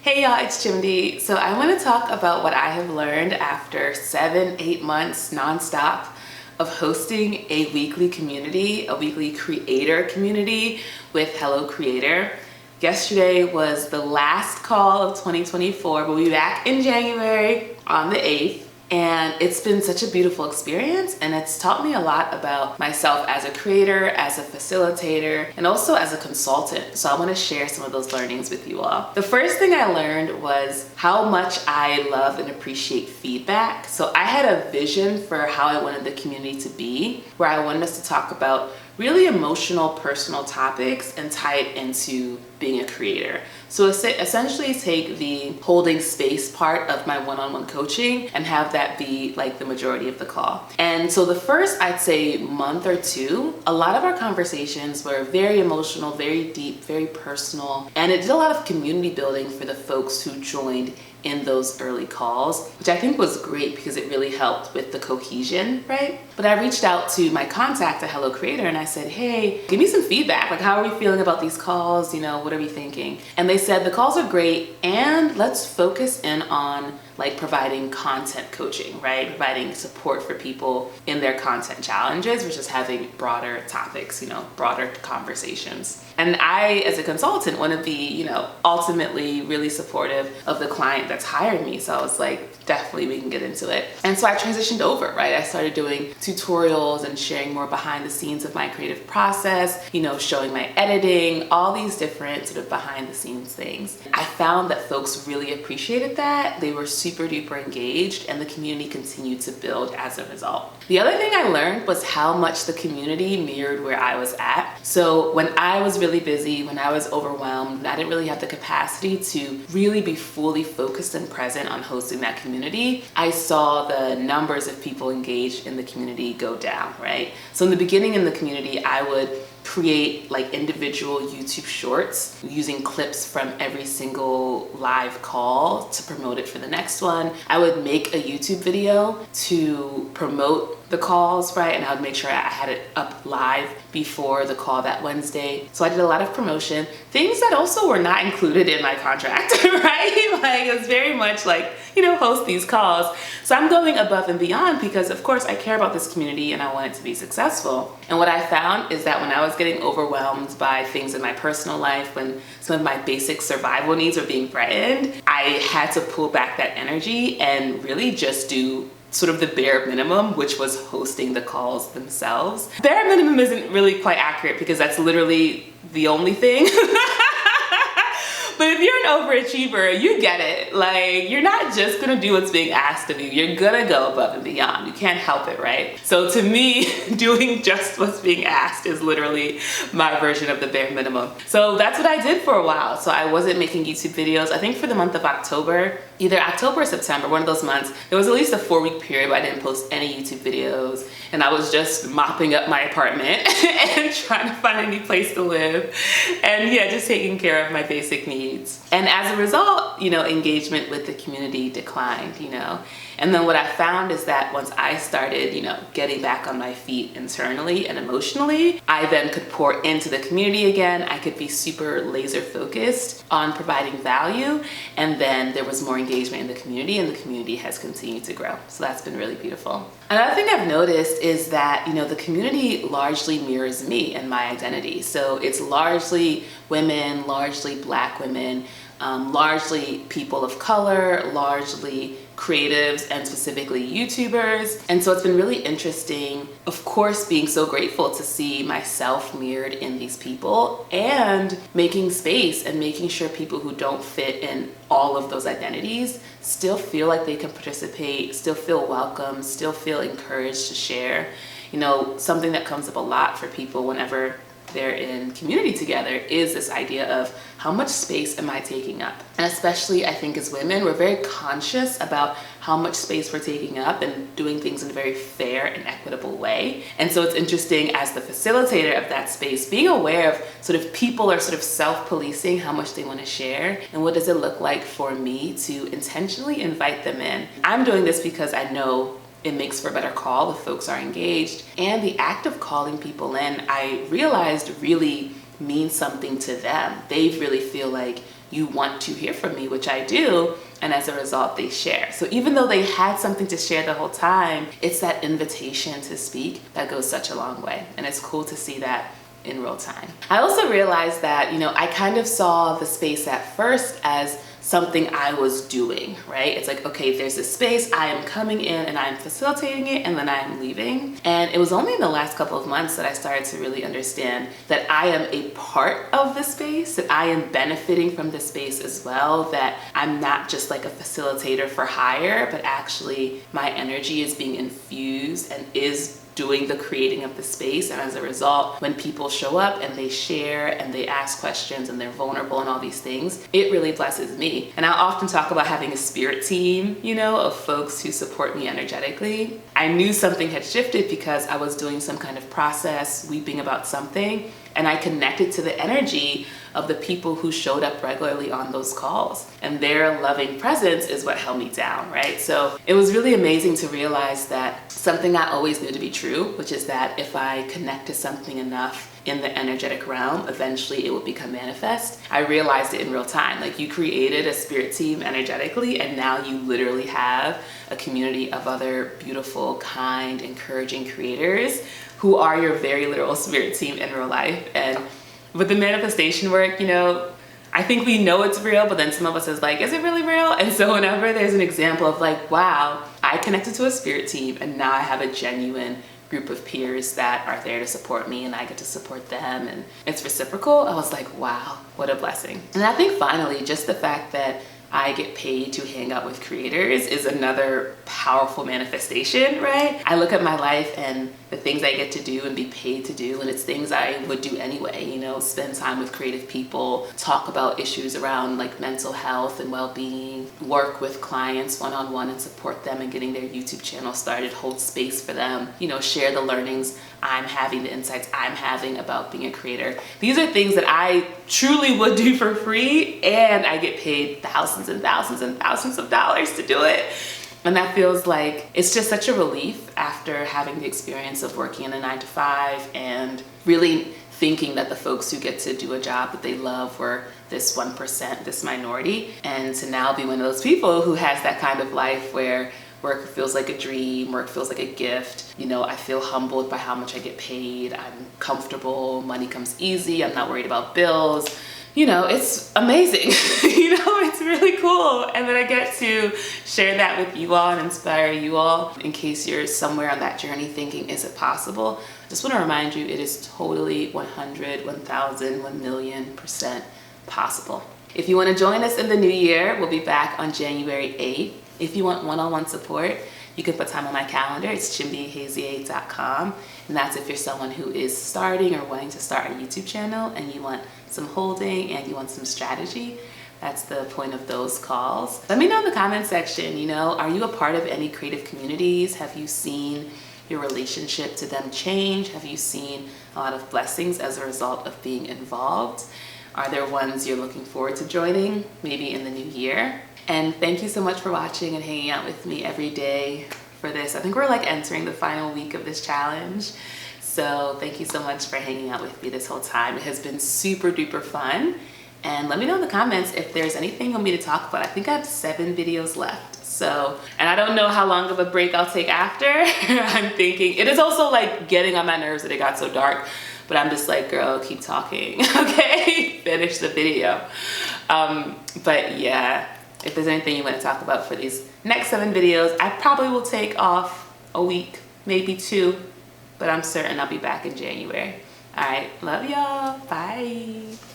Hey y'all, it's Chimdi. So I want to talk about what I have learned after 7-8 months nonstop of hosting a weekly community, a weekly creator community with Hello Creator. Yesterday was the last call of 2024. We'll be back in January on the 8th. And it's been such a beautiful experience, and it's taught me a lot about myself as a creator, as a facilitator, and also as a consultant. So I want to share some of those learnings with you all. The first thing I learned was how much I love and appreciate feedback. So I had a vision for how I wanted the community to be, where I wanted us to talk about really emotional, personal topics and tie it into being a creator. So essentially take the holding space part of my one-on-one coaching and have that be like the majority of the call. And so the first, I'd say, month or two, a lot of our conversations were very emotional, very deep, very personal, and it did a lot of community building for the folks who joined in those early calls, which I think was great because it really helped with the cohesion, right? But I reached out to my contact at Hello Creator and I said, hey, give me some feedback. Like, how are we feeling about these calls? What are we thinking? And they said, the calls are great, and let's focus in on like providing content coaching, right? Providing support for people in their content challenges, which is having broader topics, broader conversations. And I, as a consultant, want to be, ultimately really supportive of the client that's hired me. So I was like, definitely we can get into it. And so I transitioned over, right? I started doing tutorials and sharing more behind the scenes of my creative process, showing my editing, all these different sort of behind the scenes things. I found that folks really appreciated that. They were super duper engaged, and the community continued to build as a result. The other thing I learned was how much the community mirrored where I was at. So when I was really busy, when I was overwhelmed, when I didn't really have the capacity to really be fully focused and present on hosting that community, I saw the numbers of people engaged in the community go down, right? So in the beginning in the community, I would create like individual YouTube shorts using clips from every single live call to promote it for the next one. I would make a YouTube video to promote the calls, right? And I would make sure I had it up live before the call that Wednesday. So I did a lot of promotion, things that also were not included in my contract, right? Like it was very much like, host these calls. So I'm going above and beyond because of course I care about this community and I want it to be successful. And what I found is that when I was getting overwhelmed by things in my personal life, when some of my basic survival needs were being threatened, I had to pull back that energy and really just do sort of the bare minimum, which was hosting the calls themselves. Bare minimum isn't really quite accurate because that's literally the only thing. But if you're an overachiever, you get it. Like, you're not just gonna do what's being asked of you. You're gonna go above and beyond. You can't help it, right? So to me, doing just what's being asked is literally my version of the bare minimum. So that's what I did for a while. So I wasn't making YouTube videos. I think for the month of October, either October or September, one of those months, there was at least a 4-week period where I didn't post any YouTube videos. And I was just mopping up my apartment and trying to find a new place to live. And yeah, just taking care of my basic needs. And as a result, engagement with the community declined, And then what I found is that once I started, getting back on my feet internally and emotionally, I then could pour into the community again. I could be super laser focused on providing value. And then there was more engagement in the community, and the community has continued to grow. So that's been really beautiful. Another thing I've noticed is that, the community largely mirrors me and my identity. So it's largely women, largely Black women, largely people of color, largely creatives, and specifically YouTubers. And so it's been really interesting, of course, being so grateful to see myself mirrored in these people and making space and making sure people who don't fit in all of those identities still feel like they can participate, still feel welcome, still feel encouraged to share. Something that comes up a lot for people whenever they're in community together is this idea of how much space am I taking up? And especially I think as women, we're very conscious about how much space we're taking up and doing things in a very fair and equitable way. And so it's interesting as the facilitator of that space, being aware of sort of people are sort of self-policing how much they want to share and what does it look like for me to intentionally invite them in. I'm doing this because I know it makes for a better call if folks are engaged. And the act of calling people in, I realized really means something to them. They really feel like you want to hear from me, which I do. And as a result, they share. So even though they had something to share the whole time, it's that invitation to speak that goes such a long way. And it's cool to see that in real time. I also realized that, I kind of saw the space at first as something I was doing, right? It's like, okay, there's this space, I am coming in and I'm facilitating it, and then I'm leaving. And it was only in the last couple of months that I started to really understand that I am a part of the space, that I am benefiting from the space as well, that I'm not just like a facilitator for hire, but actually my energy is being infused and is doing the creating of the space. And as a result, when people show up and they share and they ask questions and they're vulnerable and all these things, it really blesses me. And I often talk about having a spirit team, of folks who support me energetically. I knew something had shifted because I was doing some kind of process, weeping about something, and I connected to the energy of the people who showed up regularly on those calls. And their loving presence is what held me down, right? So it was really amazing to realize that something I always knew to be true, which is that if I connect to something enough in the energetic realm, eventually it will become manifest. I realized it in real time. Like, you created a spirit team energetically, and now you literally have a community of other beautiful, kind, encouraging creators who are your very literal spirit team in real life. And with the manifestation work, I think we know it's real, but then some of us is like, is it really real? And so whenever there's an example of like, wow, I connected to a spirit team and now I have a genuine group of peers that are there to support me and I get to support them and it's reciprocal, I was like, wow, what a blessing. And I think finally, just the fact that I get paid to hang out with creators is another powerful manifestation, right? I look at my life and the things I get to do and be paid to do, and it's things I would do anyway, spend time with creative people, talk about issues around like mental health and well-being, work with clients one-on-one and support them in getting their YouTube channel started, hold space for them, share the learnings I'm having, the insights I'm having about being a creator. These are things that I truly would do for free, and I get paid thousands and thousands and thousands of dollars to do it. And that feels like it's just such a relief after having the experience of working in a 9-to-5 and really thinking that the folks who get to do a job that they love were this 1%, this minority, and to now be one of those people who has that kind of life where work feels like a dream, work feels like a gift. I feel humbled by how much I get paid. I'm comfortable, money comes easy, I'm not worried about bills. It's amazing. It's really cool. And then I get to share that with you all and inspire you all in case you're somewhere on that journey thinking, is it possible? Just want to remind you, it is totally 100, 1,000, 1,000,000% possible. If you want to join us in the new year, we'll be back on January 8th. If you want one-on-one support, you can put time on my calendar. It's chimbihazier.com. And that's if you're someone who is starting or wanting to start a YouTube channel and you want some holding and you want some strategy. That's the point of those calls. Let me know in the comment section, are you a part of any creative communities? Have you seen your relationship to them change? Have you seen a lot of blessings as a result of being involved? Are there ones you're looking forward to joining, maybe in the new year? And thank you so much for watching and hanging out with me every day for this. I think we're like entering the final week of this challenge. So thank you so much for hanging out with me this whole time. It has been super duper fun. And let me know in the comments if there's anything you want me to talk about. I think I have 7 videos left. So, and I don't know how long of a break I'll take after. I'm thinking, it is also like getting on my nerves that it got so dark, but I'm just like, girl, keep talking, okay? Finish the video. But yeah, if there's anything you want to talk about for these next 7 videos, I probably will take off a week, maybe 2, but I'm certain I'll be back in January. All right, love y'all, bye.